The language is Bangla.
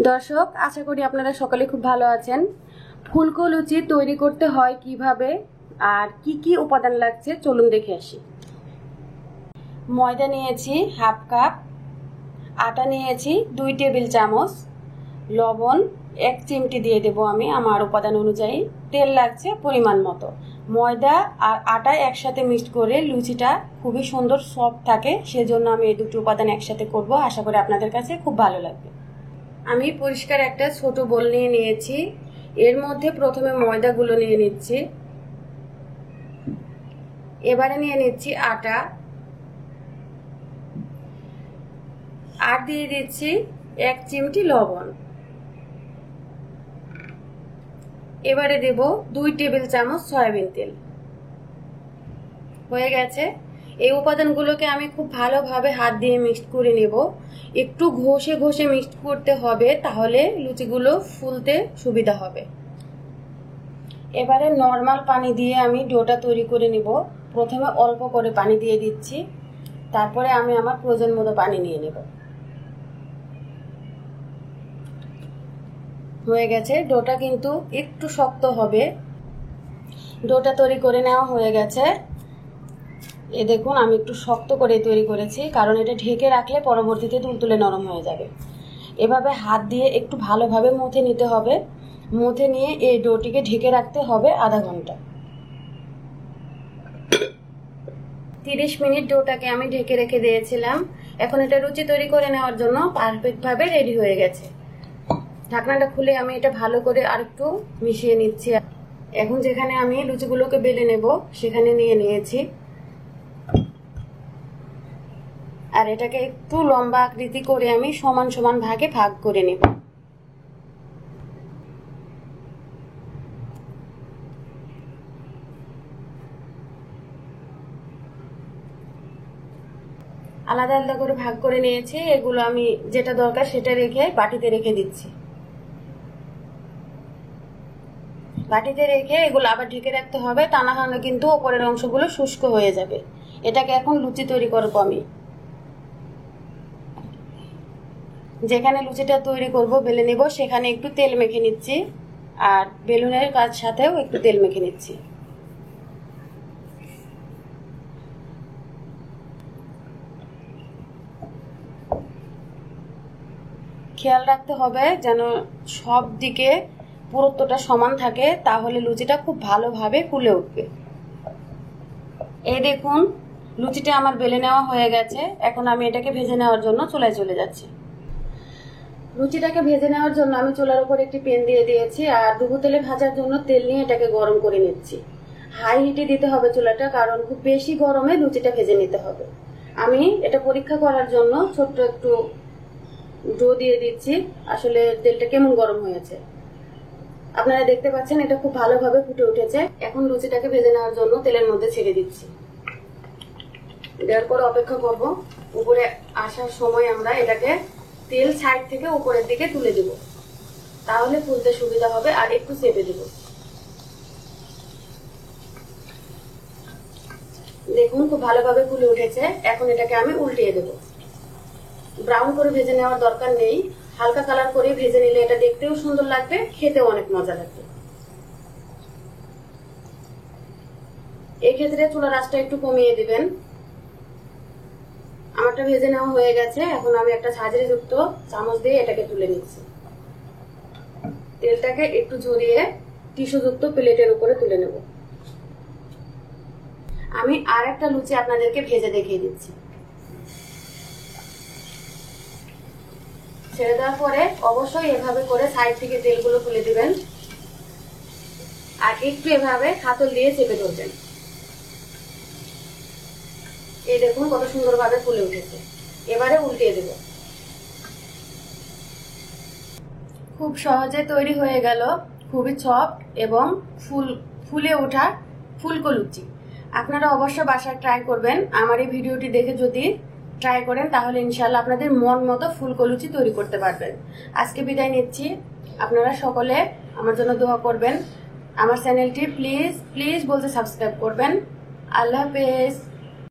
দর্শক, আশা করি আপনারা সকলে খুব ভালো আছেন। ফুলকো লুচি তৈরি করতে হয় কিভাবে আর কি কি উপাদান লাগছে চলুন দেখে আসি। ময়দা নিয়েছি হাফ কাপ, আটা নিয়েছি 2 টেবিল চামচ, লবণ 1 চিমটি দিয়ে দেব আমি আমার উপাদান অনুযায়ী, তেল লাগছে পরিমাণ মতো। ময়দা আর আটা একসাথে মিক্সড করে লুচিটা খুবই সুন্দর সফট থাকে, সেজন্য আমি এই দুটো উপাদান একসাথে করব। আশা করি আপনাদের কাছে খুব ভালো লাগবে। আমি পরিষ্কার একটা ছোট বোল নিয়ে নিয়েছি, এর মধ্যে প্রথমে ময়দাগুলো নিয়ে নিচ্ছি, এবারে নিয়ে নিচ্ছি আটা, আর দিয়ে দিচ্ছি 1 চিমটি লবণ, এবারে দেব 2 টেবিল চামচ সয়াবিন তেল। হয়ে গেছে। এই উপাদানগুলোকে আমি খুব ভালোভাবে হাত দিয়ে মিক্সড করে নেব। একটু ঘষে ঘষে মিক্সড করতে হবে, তাহলে লুচিগুলো ফুলতে সুবিধা হবে। এবারে নর্মাল পানি দিয়ে আমি ডোটা তৈরি করে নেব। প্রথমে অল্প করে পানি দিয়ে দিচ্ছি, তারপরে আমি আমার প্রয়োজন মতো পানি নিয়ে নেব। হয়ে গেছে। ডোটা কিন্তু একটু শক্ত হবে। ডোটা তৈরি করে নেওয়া হয়ে গেছে। এ দেখুন, আমি একটু শক্ত করে তৈরি করেছি, কারণ এটা ঢেকে রাখলে পরবর্তীতে তুলতুলে নরম হয়ে যাবে। এভাবে হাত দিয়ে একটু ভালোভাবে মথে নিতে হবে। মথে নিয়ে এই ডোটিকে ঢেকে রাখতে হবে আধা ঘন্টা। 30 মিনিট ডোটাকে আমি ঢেকে রেখে দিয়েছিলাম। এখন এটা লুচি তৈরি করে নেওয়ার জন্য পারফেক্টভাবে রেডি হয়ে গেছে। ঢাকনাটা খুলে আমি এটা ভালো করে আরেকটু মিশিয়ে নিচ্ছি। এখন যেখানে আমি লুচিগুলোকে বেলে নেব সেখানে নিয়ে নিয়েছি, আর এটাকে একটু লম্বা আকৃতি করে আমি সমান সমান ভাগে ভাগ করে নেব। আলাদা আলাদা করে ভাগ করে নিয়েছি। এগুলো আমি যেটা দরকার সেটা রেখে বাটিতে রেখে দিচ্ছি। বাটিতে রেখে এগুলো আবার ঢেকে রাখতে হবে, তা না হলে কিন্তু ওপরের অংশগুলো শুষ্ক হয়ে যাবে। এটাকে এখন লুচি তৈরি করব আমি। যেখানে লুচিটা তৈরি করব বেলে নেব সেখানে একটু তেল মেখে নিচ্ছি, আর বেলুনের কাজ সাথেও একটু তেল মেখে নিচ্ছি। খেয়াল রাখতে হবে যেন সব দিকে পুরুত্বটা সমান থাকে, তাহলে লুচিটা খুব ভালোভাবে ফুলে উঠবে। এই দেখুন, লুচিটা আমার বেলে নেওয়া হয়ে গেছে। এখন আমি এটাকে ভেজে নেওয়ার জন্য চুলায় চলে যাচ্ছি। লুচিটাকে ভেজে নেওয়ার জন্য আমি চুলার উপর একটি প্যান দিয়ে দিয়েছি, আর ডুবো তেলে ভাজার জন্য তেল নিয়ে এটাকে গরম করে নিচ্ছি। হাই হিটে দিতে হবে চুলাটা, কারণ খুব বেশি গরমে লুচিটা ভেজে নিতে হবে। আমি এটা পরীক্ষা করার জন্য ছোট্ট একটু ডো দিয়ে দিচ্ছি, আসলে তেলটা কেমন গরম হয়েছে। আপনারা দেখতে পাচ্ছেন এটা খুব ভালোভাবে ফুটে উঠেছে। এখন লুচিটাকে ভেজে নেওয়ার জন্য তেলের মধ্যে ছেড়ে দিচ্ছি। দেওয়ার পর অপেক্ষা করব। উপরে আসার সময় আমরা এটাকে তেল সাইড থেকে উপরের দিকে তুলে দেব, তাহলে ফুলতে সুবিধা হবে। আর একটু চেপে দেব। দেখুন খুব ভালোভাবে ফুলে উঠেছে। এখন এটাকে আমি উল্টিয়ে দেব। ব্রাউন করে ভেজে নেওয়ার দরকার নেই, হালকা কালার করে ভেজে নিলে এটা দেখতেও সুন্দর লাগবে, খেতেও অনেক মজা লাগবে। এক্ষেত্রে চুলার আঁচটা একটু কমিয়ে দিবেন। আমারটা ভেজে নেওয়া হয়ে গেছে। এখন আমি একটা ঝাঁঝরি যুক্ত চামচ দিয়ে এটাকে তুলে নিচ্ছি। তেলটাকে একটু ঝরিয়ে টিস্যু যুক্ত প্লেটের উপরে তুলে নেব। আমি আর একটা লুচি আপনাদেরকে ভেজে দেখিয়ে দিচ্ছি। ছেড়ে দেওয়ার পরে অবশ্যই এভাবে করে সাইড থেকে তেলগুলো তুলে দিবেন, আর একটু এভাবে হাতল দিয়ে চেপে ধরবেন। এই দেখুন কত সুন্দরভাবে ফুলে উঠেছে। এবারে উল্টিয়ে দেব। খুব সহজে তৈরি হয়ে গেল খুবই সফট এবং ফুলে ওঠা ফুলকো লুচি। আপনারা অবশ্য বাসায় ট্রাই করবেন। আমার এই ভিডিওটি দেখে যদি ট্রাই করেন তাহলে ইনশাআল্লাহ আপনাদের মন মতো ফুলকো লুচি তৈরি করতে পারবেন। আজকে বিদায় নিচ্ছি। আপনারা সকলে আমার জন্য দোয়া করবেন। আমার চ্যানেলটি প্লিজ প্লিজ বলতে সাবস্ক্রাইব করবেন। আল্লাহ হাফেজ।